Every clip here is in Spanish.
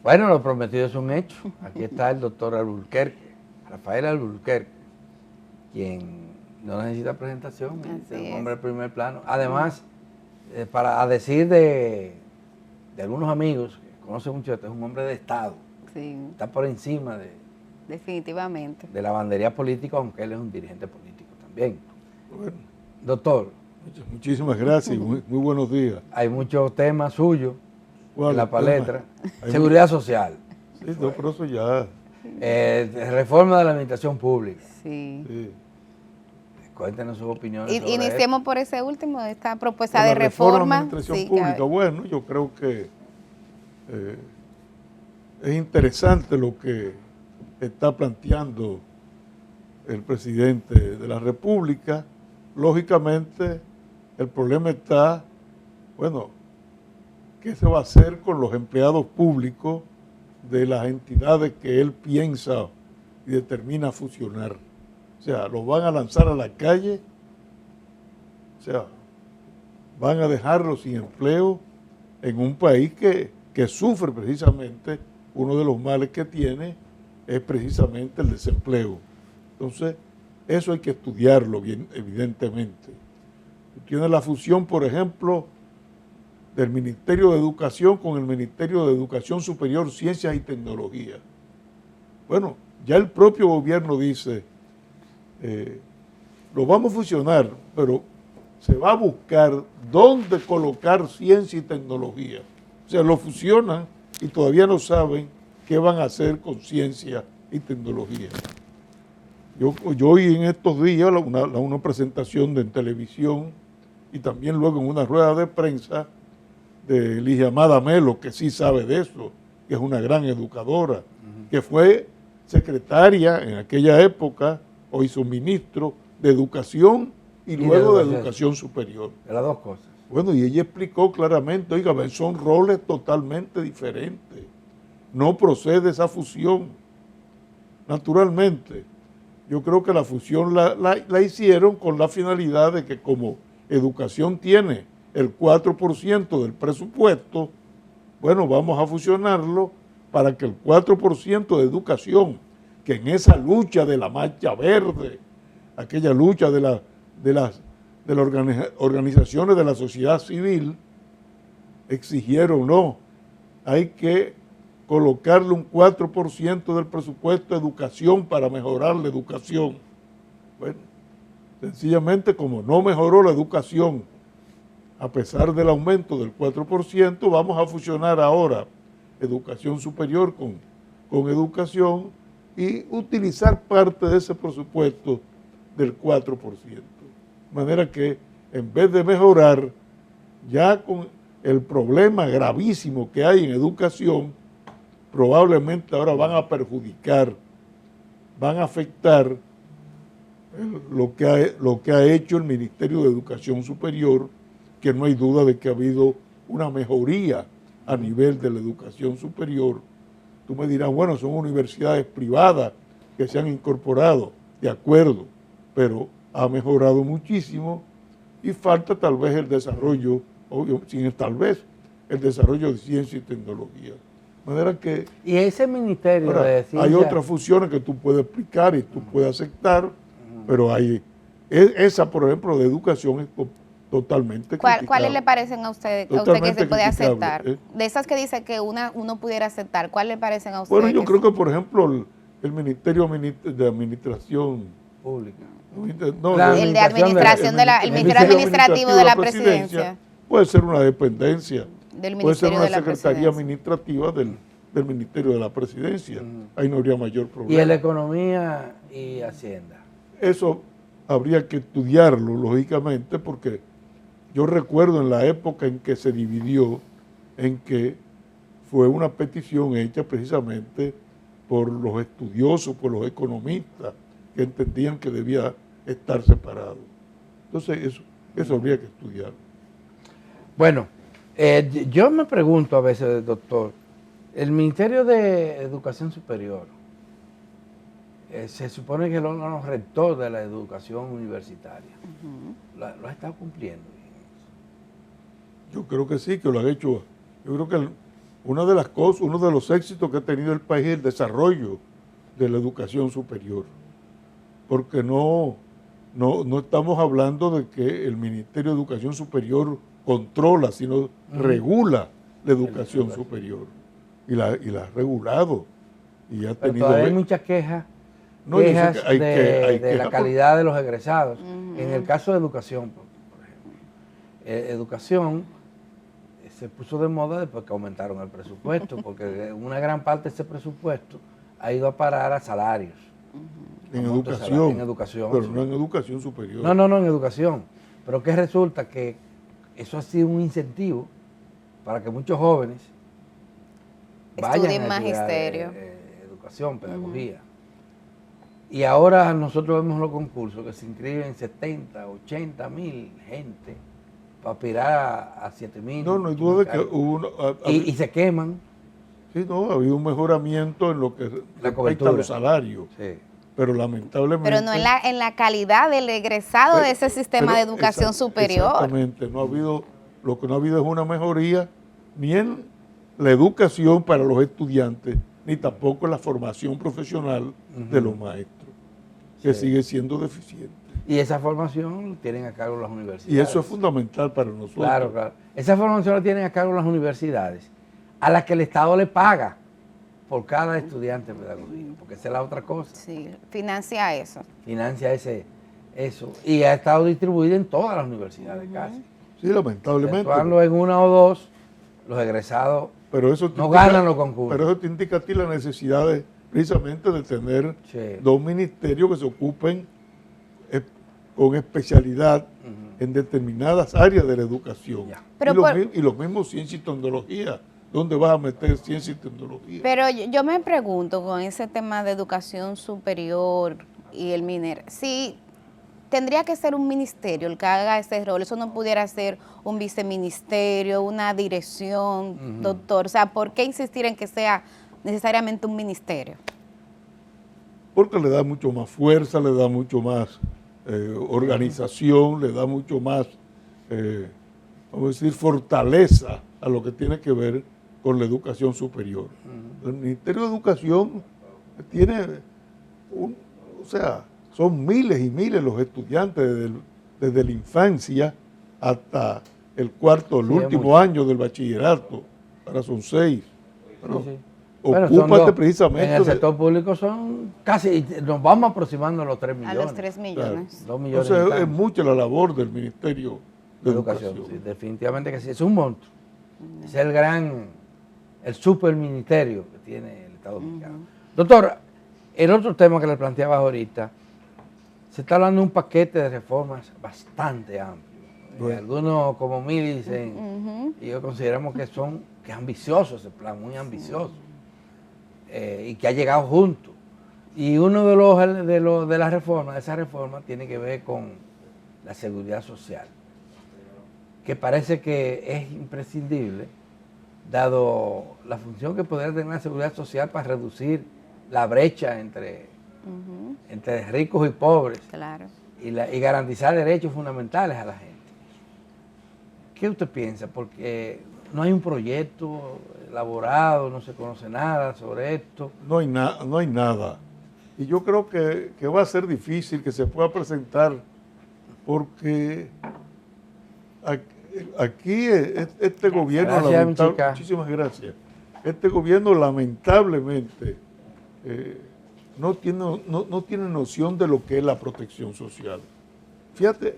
Bueno, lo prometido es un hecho. Aquí está el doctor Alburquerque, Rafael Alburquerque, quien no necesita presentación, es un hombre de primer plano. Además, para decir de algunos amigos que conocen mucho, este es un hombre de Estado. Sí. Está por encima Definitivamente. de la bandería política, aunque él es un dirigente político también. Bueno, doctor. Muchísimas gracias y muy buenos días. Hay muchos temas suyos en la palestra. Seguridad social. Sí, no, pero eso ya. Reforma de la administración pública. Sí. Cuéntenos sus opiniones sobre Iniciemos esto. por ese último, esta propuesta de reforma. De la administración pública. Bueno, yo creo que es interesante lo que está planteando el presidente de la República. Lógicamente, el problema está, bueno, ¿qué se va a hacer con los empleados públicos de las entidades que él piensa y determina fusionar? O sea, ¿los van a lanzar a la calle? O sea, ¿van a dejarlos sin empleo en un país que sufre precisamente, uno de los males que tiene es precisamente el desempleo? Entonces, eso hay que estudiarlo bien, evidentemente. Tiene la fusión, por ejemplo, del Ministerio de Educación con el Ministerio de Educación Superior, Ciencias y Tecnología. Bueno, ya el propio gobierno dice, lo vamos a fusionar, pero se va a buscar dónde colocar ciencia y tecnología. O sea, lo fusionan y todavía no saben qué van a hacer con ciencia y tecnología. Yo oí en estos días una presentación en televisión y también luego en una rueda de prensa de Ligia Amada Melo, que sí sabe de eso, que es una gran educadora, que fue secretaria en aquella época, o hizo ministro de Educación y luego de Educación Superior. De las dos cosas. Bueno, y ella explicó claramente, oiga, son roles totalmente diferentes. No procede esa fusión. Naturalmente, yo creo que la fusión la hicieron con la finalidad de que como educación tiene el 4% del presupuesto, bueno, vamos a fusionarlo para que el 4% de educación, que en esa lucha de la Marcha Verde, aquella lucha de las organizaciones de la sociedad civil, exigieron, no, hay que colocarle un 4% del presupuesto de educación para mejorar la educación. Bueno, sencillamente como no mejoró la educación a pesar del aumento del 4%, vamos a fusionar ahora educación superior con educación y utilizar parte de ese presupuesto del 4%. De manera que en vez de mejorar, ya con el problema gravísimo que hay en educación, probablemente ahora van a perjudicar, van a afectar lo que ha hecho el Ministerio de Educación Superior, que no hay duda de que ha habido una mejoría a nivel de la educación superior. Tú me dirás, bueno, son universidades privadas que se han incorporado, de acuerdo, pero ha mejorado muchísimo y falta tal vez el desarrollo, obvio, sin tal vez, el desarrollo de ciencia y tecnología. De manera que... Y ese ministerio ahora, de ciencia... Hay otras fusiones que tú puedes explicar y tú puedes aceptar, pero hay... Esa, por ejemplo, de educación es totalmente criticable. ¿Cuáles le parecen a usted que se puede aceptar? De esas que dice que uno pudiera aceptar, ¿cuáles le parecen a usted? Bueno, yo creo que, por ejemplo, el Ministerio de Administración Pública. No, el Ministerio Administrativo de la Presidencia. Puede ser una dependencia, del puede ser una de la Secretaría Administrativa del Ministerio de la Presidencia. Ahí no habría mayor problema. ¿Y el Economía y Hacienda? Eso habría que estudiarlo, lógicamente, porque yo recuerdo en la época en que se dividió, en que fue una petición hecha precisamente por los estudiosos, por los economistas, que entendían que debía estar separado. Entonces, eso habría que estudiar. Bueno, yo me pregunto a veces, doctor, el Ministerio de Educación Superior se supone que es el órgano rector de la educación universitaria. ¿Lo ha estado cumpliendo? Yo creo que sí, que lo ha hecho. Yo creo que una de las cosas, uno de los éxitos que ha tenido el país es el desarrollo de la educación superior, porque no estamos hablando de que el Ministerio de Educación Superior controla, sino regula la educación superior, y la ha regulado, y ha tenido... Pero hay muchas quejas, de la calidad de los egresados. En el caso de educación, por ejemplo, educación se puso de moda después que aumentaron el presupuesto, porque una gran parte de ese presupuesto ha ido a parar a salarios. En educación, pero sí. no en educación superior. No, en educación. Pero que resulta que eso ha sido un incentivo para que muchos jóvenes vayan a estudiar magisterio, educación, pedagogía. Y ahora nosotros vemos los concursos que se inscriben 70, 80 mil gente para aspirar a 7.000. No hay duda de que hubo y se queman. Sí, ha habido un mejoramiento en lo que respecta a los salarios. Sí. Pero lamentablemente... Pero no en la calidad del egresado de ese sistema de educación superior. Exactamente. Lo que no ha habido es una mejoría ni en la educación para los estudiantes, ni tampoco en la formación profesional de los maestros, que sigue siendo deficiente. Y esa formación tienen a cargo las universidades. Y eso es fundamental para nosotros. Claro. Esa formación la tienen a cargo las universidades, a las que el Estado le paga por cada estudiante de pedagogía, porque esa es la otra cosa. Sí, financia eso. Financia eso. Y ha estado distribuida en todas las universidades casi. Sí, lamentablemente. Actuando en una o dos, los egresados no ganan los concursos. Pero eso te indica a ti la necesidad precisamente de tener dos ministerios que se ocupen con especialidad en determinadas áreas de la educación. Y los mismos ciencia y tecnología. ¿Dónde vas a meter ciencia y tecnología? Pero yo me pregunto con ese tema de educación superior y el MINER, si tendría que ser un ministerio el que haga ese rol, eso no pudiera ser un viceministerio, una dirección, doctor. O sea, ¿por qué insistir en que sea necesariamente un ministerio? Porque le da mucho más fuerza, le da mucho más organización, le da mucho más, vamos a decir, fortaleza a lo que tiene que ver con la educación superior. El Ministerio de Educación tiene, son miles y miles los estudiantes desde la infancia hasta el último año del bachillerato, ahora son 6. Ocúpate precisamente. En el sector público son casi, nos vamos aproximando a los 3 millones. A los 3 millones. Claro. 2 millones. Entonces es mucha la labor del Ministerio de Educación. Sí, definitivamente que sí, es un monstruo. Es el superministerio que tiene el Estado Dominicano. Doctor, el otro tema que le planteabas ahorita, se está hablando de un paquete de reformas bastante amplio. Algunos como mí dicen, y yo consideramos que es ambicioso ese plan, muy ambicioso, y que ha llegado junto. Y uno de las reformas, de esa reforma, tiene que ver con la seguridad social, que parece que es imprescindible, dado la función que podría tener la seguridad social para reducir la brecha entre ricos y pobres, claro, y garantizar derechos fundamentales a la gente. ¿Qué usted piensa? Porque no hay un proyecto elaborado, no se conoce nada sobre esto. No hay nada. Y yo creo que va a ser difícil que se pueda presentar, porque aquí este gobierno, muchísimas gracias, este gobierno lamentablemente no tiene noción de lo que es la protección social. Fíjate,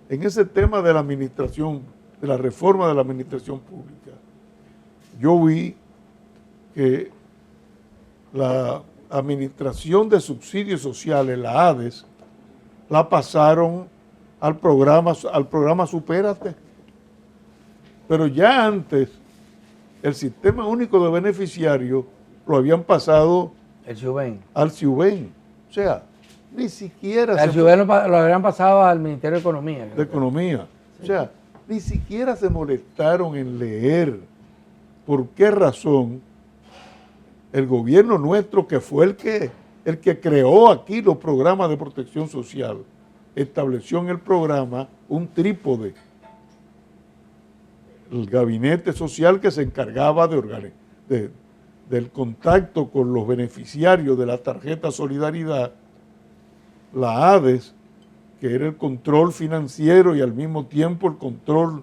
en ese tema de la administración, de la reforma de la administración pública, yo vi que la administración de subsidios sociales, la ADES, la pasaron al programa Supérate. Pero ya antes, el Sistema Único de Beneficiarios lo habían pasado al CIUBEN. O sea, ni siquiera... El CIUBEN lo habían pasado al Ministerio de Economía. De Economía. Sí. O sea, ni siquiera se molestaron en leer por qué razón el gobierno nuestro, que fue el que creó aquí los programas de protección social, estableció en el programa un trípode, el gabinete social que se encargaba del contacto con los beneficiarios de la tarjeta Solidaridad, la ADES, que era el control financiero y al mismo tiempo el control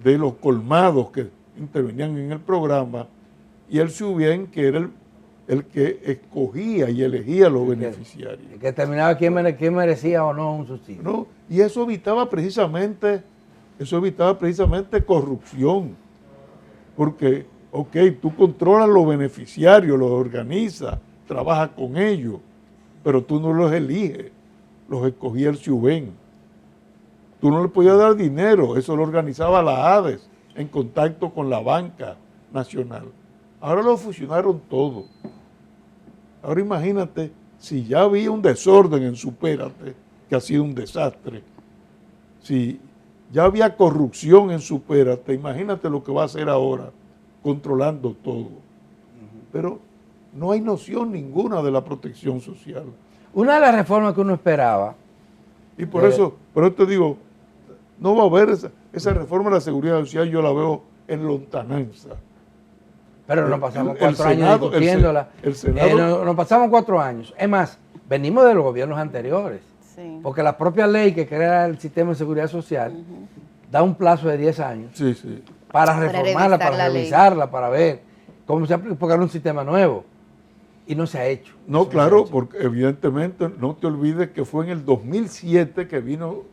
de los colmados que intervenían en el programa, y el SUBIEN, que era el que escogía y elegía a los beneficiarios. El que determinaba quién merecía o no un subsidio. ¿No? Y eso evitaba precisamente corrupción, porque, ok, tú controlas los beneficiarios, los organizas, trabajas con ellos, pero tú no los eliges, los escogía el SUBEN. Tú no le podías dar dinero, eso lo organizaba la ADES en contacto con la banca nacional. Ahora lo fusionaron todo. Ahora imagínate, si ya había un desorden en Supérate, que ha sido un desastre, si ya había corrupción en Supérate, imagínate lo que va a hacer ahora, controlando todo. Pero no hay noción ninguna de la protección social. Una de las reformas que uno esperaba. Y por eso te digo, no va a haber esa reforma de la seguridad social, yo la veo en lontananza. Pero nos pasamos 4 años discutiéndola. El Senado, nos pasamos 4 años. Es más, venimos de los gobiernos anteriores. Sí. Porque la propia ley que crea el sistema de seguridad social da un plazo de 10 años sí. para reformarla, para revisarla, para ver cómo se aplica, porque era un sistema nuevo. Y no se ha hecho. No, claro, porque evidentemente no te olvides que fue en el 2007 que vino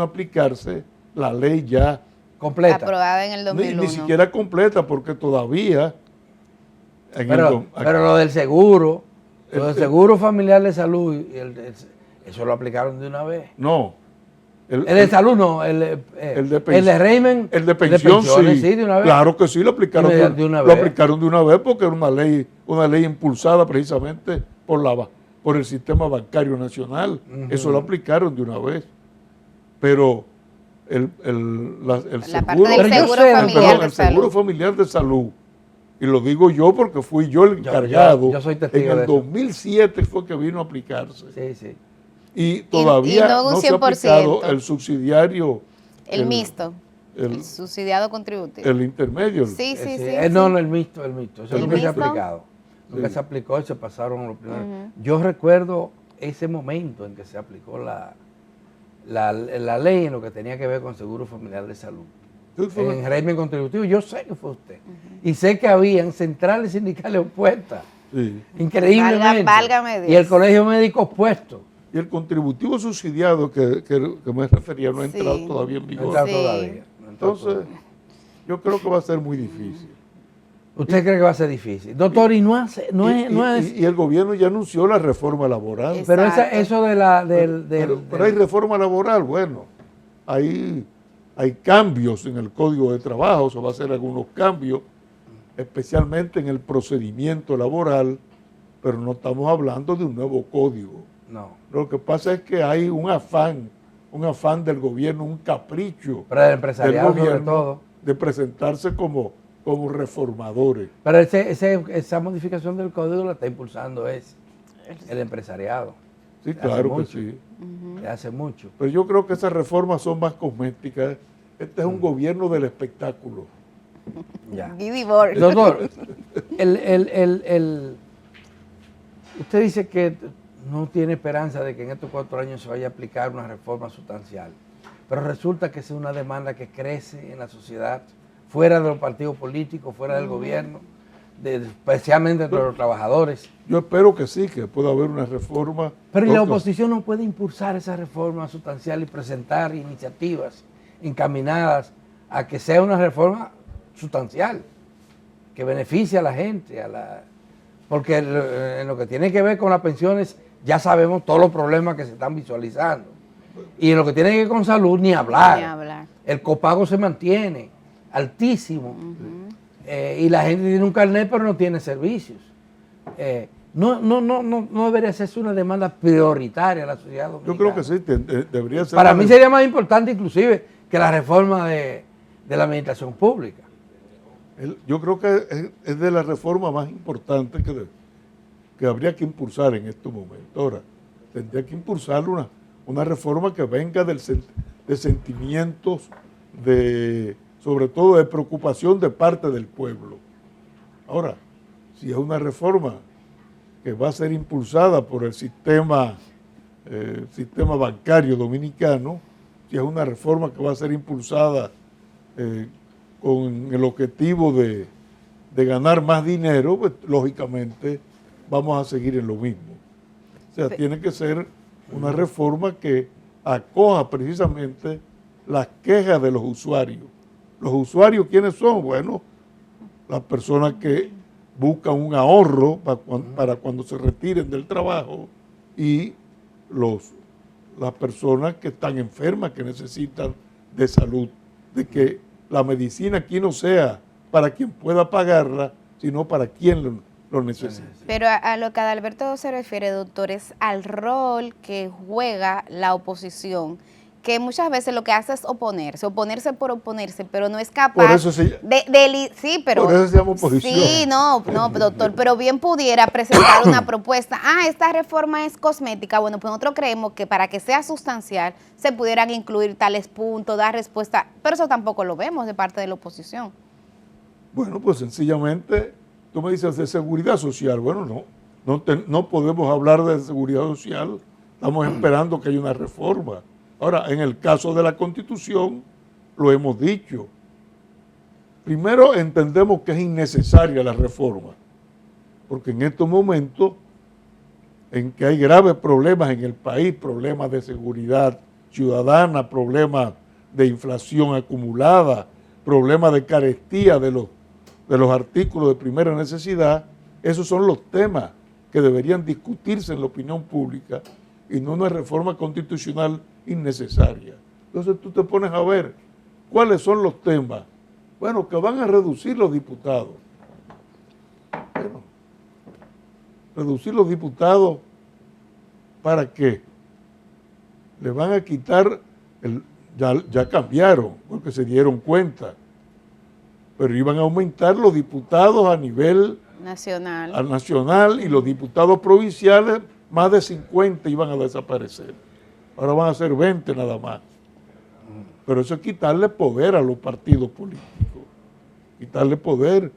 a aplicarse la ley ya completa. Aprobada en el 2001. Ni siquiera completa, porque todavía... Pero lo del seguro, seguro familiar de salud, eso lo aplicaron de una vez. No. El de salud no, el de régimen. El de pensión sí. Sí, de una vez. Claro que sí, lo aplicaron de una vez. Lo aplicaron de una vez porque era una ley impulsada precisamente por el sistema bancario nacional. Eso lo aplicaron de una vez. Pero el seguro familiar de salud, y lo digo yo porque fui yo el encargado, yo soy testigo en de el 2007 fue que vino a aplicarse. Sí. Y todavía no se ha aplicado el subsidiario. El mixto. El subsidiado contributivo. El intermedio. Sí. No, el mixto. Eso nunca se ha aplicado. Nunca se aplicó y se pasaron los primeros. Yo recuerdo ese momento en que se aplicó la ley en lo que tenía que ver con seguro familiar de salud. En régimen contributivo, yo sé que fue usted. Y sé que habían centrales sindicales opuestas. Sí. Increíblemente. Válgame Dios. Y el colegio médico opuesto. Y el contributivo subsidiado que me refería no ha entrado todavía en vigor. No está todavía. Entonces, yo creo que va a ser muy difícil. ¿Usted cree que va a ser difícil? Doctor, y y el gobierno ya anunció la reforma laboral. Pero eso de la... Pero hay reforma laboral, bueno, hay cambios en el Código de Trabajo, se va a hacer algunos cambios, especialmente en el procedimiento laboral, pero no estamos hablando de un nuevo código. No. Lo que pasa es que hay un afán del gobierno, un capricho pero el empresariado del gobierno sobre todo, de presentarse como reformadores. Pero esa modificación del código la está impulsando el empresariado. Sí, claro que sí. Hace mucho. Pero yo creo que esas reformas son más cosméticas. Este es un gobierno del espectáculo. Ya. Doctor, usted dice que no tiene esperanza de que en estos 4 años se vaya a aplicar una reforma sustancial, pero resulta que es una demanda que crece en la sociedad, fuera de los partidos políticos, fuera del gobierno, especialmente entre los trabajadores. Yo espero que sí, que pueda haber una reforma. Pero la oposición no puede impulsar esa reforma sustancial y presentar iniciativas encaminadas a que sea una reforma sustancial, que beneficie a la gente, porque en lo que tiene que ver con las pensiones ya sabemos todos los problemas que se están visualizando. Y en lo que tiene que ver con salud, ni hablar. El copago se mantiene altísimo. Y la gente tiene un carnet pero no tiene servicios. No debería hacerse una demanda prioritaria a la sociedad dominicana. Yo creo que sí, debería ser. Para mí sería más importante inclusive que la reforma de la administración pública. Yo creo que es de la reforma más importante que habría que impulsar en estos momentos. Ahora, tendría que impulsar una reforma que venga de sentimientos de sobre todo de preocupación de parte del pueblo. Ahora, si es una reforma que va a ser impulsada por el sistema bancario dominicano, si es una reforma que va a ser impulsada con el objetivo de ganar más dinero, pues lógicamente vamos a seguir en lo mismo. O sea, tiene que ser una reforma que acoja precisamente las quejas de los usuarios. ¿Los usuarios quiénes son? Bueno, las personas que buscan un ahorro para cuando se retiren del trabajo y las personas que están enfermas, que necesitan de salud, de que la medicina aquí no sea para quien pueda pagarla, sino para quien lo necesita. Pero a lo que Adalberto se refiere, doctor, es al rol que juega la oposición, que muchas veces lo que hace es oponerse por oponerse, pero no es capaz por eso sí, pero por eso se llama oposición. Sí, no, doctor, pero bien pudiera presentar una propuesta. Esta reforma es cosmética. Bueno, pues nosotros creemos que para que sea sustancial se pudieran incluir tales puntos, dar respuesta, pero eso tampoco lo vemos de parte de la oposición. Bueno, pues sencillamente, tú me dices de seguridad social. Bueno, no podemos hablar de seguridad social, estamos esperando que haya una reforma. Ahora, en el caso de la Constitución, lo hemos dicho. Primero, entendemos que es innecesaria la reforma, porque en estos momentos en que hay graves problemas en el país, problemas de seguridad ciudadana, problemas de inflación acumulada, problemas de carestía de los artículos de primera necesidad, esos son los temas que deberían discutirse en la opinión pública y no una reforma constitucional innecesaria. Entonces tú te pones a ver cuáles son los temas. Bueno, que van a reducir los diputados. Bueno, reducir los diputados, ¿para qué? Le van a quitar, ya cambiaron, porque se dieron cuenta, pero iban a aumentar los diputados a nivel nacional y los diputados provinciales, más de 50 iban a desaparecer. Ahora van a ser 20 nada más. Pero eso es quitarle poder a los partidos políticos, quitarle poder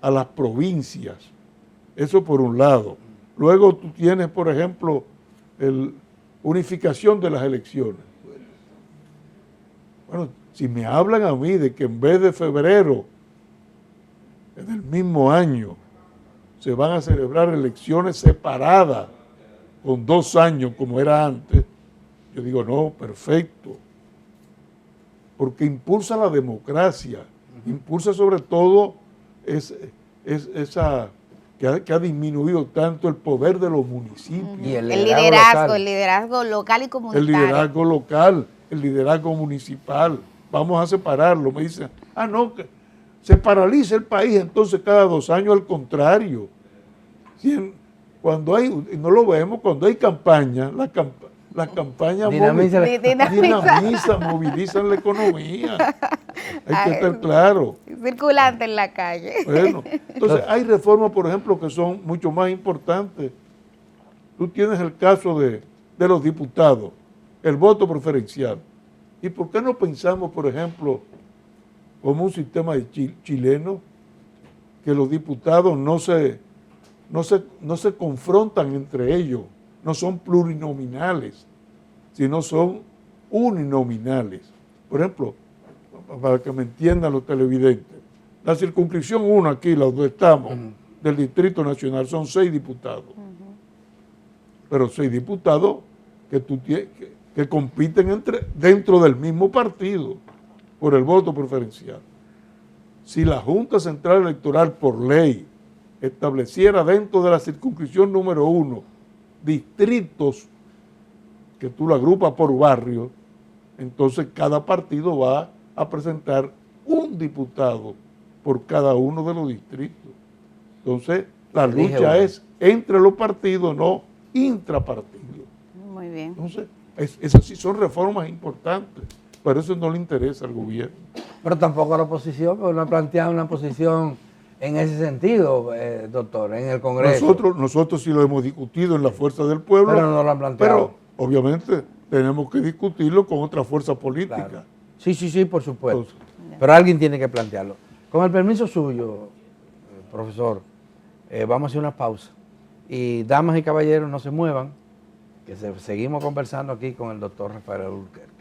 a las provincias. Eso por un lado. Luego tú tienes, por ejemplo, unificación de las elecciones. Bueno, si me hablan a mí de que en vez de febrero, en el mismo año, se van a celebrar elecciones separadas con 2 años como era antes, yo digo, no, perfecto, porque impulsa la democracia, impulsa sobre todo esa que ha disminuido tanto el poder de los municipios. Y el liderazgo local y comunitario. El liderazgo local, el liderazgo municipal, vamos a separarlo. Me dicen, no, que se paraliza el país entonces cada 2 años, al contrario. Cuando hay, no lo vemos, cuando hay campaña, las campañas movilizan la economía. Hay que estar claro. Circulante en la calle. Bueno, entonces hay reformas, por ejemplo, que son mucho más importantes. Tú tienes el caso de los diputados, el voto preferencial. ¿Y por qué no pensamos, por ejemplo, como un sistema chileno, que los diputados no se confrontan entre ellos, no son plurinominales, sino son uninominales? Por ejemplo, para que me entiendan los televidentes, la circunscripción 1 aquí, donde estamos, del Distrito Nacional, son 6 diputados. Pero 6 diputados que compiten dentro del mismo partido por el voto preferencial. Si la Junta Central Electoral por ley estableciera dentro de la circunscripción número 1 distritos que tú lo agrupas por barrio, entonces cada partido va a presentar un diputado por cada uno de los distritos. Entonces la lucha es entre los partidos, no intrapartidos. Muy bien. Entonces, esas sí son reformas importantes, pero eso no le interesa al gobierno. Pero tampoco a la oposición, porque no ha planteado una posición en ese sentido, doctor, en el Congreso. Nosotros sí lo hemos discutido en la Fuerza del Pueblo. Pero no lo han planteado. Pero obviamente tenemos que discutirlo con otra fuerza política. Claro. Sí, por supuesto. Pero alguien tiene que plantearlo. Con el permiso suyo, profesor, vamos a hacer una pausa. Y damas y caballeros, no se muevan, que seguimos conversando aquí con el doctor Rafael Alburquerque.